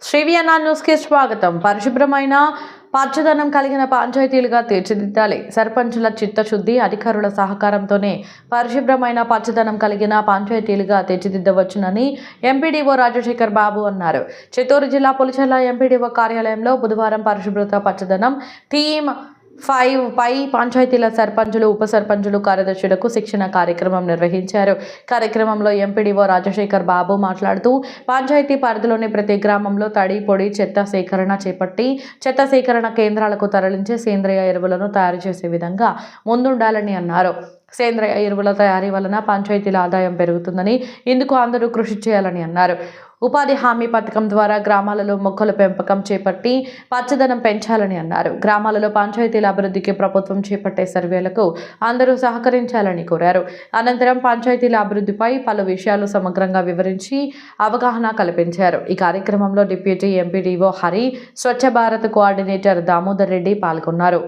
శ్రీవియన్నా న్యూస్కి స్వాగతం. పరిశుభ్రమైన పచ్చదనం కలిగిన పంచాయతీలుగా తీర్చిదిద్దాలి. సర్పంచుల చిత్తశుద్ధి, అధికారుల సహకారంతోనే పరిశుభ్రమైన పచ్చదనం కలిగిన పంచాయతీలుగా తీర్చిదిద్దవచ్చునని ఎంపీడీఓ రాజశేఖర్ బాబు అన్నారు. చిత్తూరు జిల్లా పులిచెర్ల ఎంపీడీఓ కార్యాలయంలో బుధవారం పరిశుభ్రత పచ్చదనం థీమ్ 5 పై పంచాయతీల సర్పంచులు, ఉప సర్పంచులు, కార్యదర్శులకు శిక్షణ కార్యక్రమం నిర్వహించారు. కార్యక్రమంలో ఎంపీడీఓ రాజశేఖర్ బాబు మాట్లాడుతూ పంచాయతీ పరిధిలోని ప్రతి గ్రామంలో తడి, పొడి చెత్త సేకరణ చేపట్టి చెత్త సేకరణ కేంద్రాలకు తరలించి సేంద్రియ ఎరువులను తయారు చేసే విధంగా ముందుండాలని అన్నారు. సేంద్రియ ఎరువుల తయారీ వలన పంచాయతీల ఆదాయం పెరుగుతుందని, ఇందుకు అందరూ కృషి చేయాలని అన్నారు. ఉపాధి హామీ పథకం ద్వారా గ్రామాలలో మొక్కల పెంపకం చేపట్టి పచ్చదనం పెంచాలని అన్నారు. గ్రామాలలో పంచాయతీల అభివృద్ధికి ప్రభుత్వం చేపట్టే సర్వేలకు అందరూ సహకరించాలని కోరారు. అనంతరం పంచాయతీల అభివృద్ధిపై పలు విషయాలు సమగ్రంగా వివరించి అవగాహన కల్పించారు. ఈ కార్యక్రమంలో deputy MPDO Hari, Swachh Bharat coordinator Damodar Reddy పాల్గొన్నారు.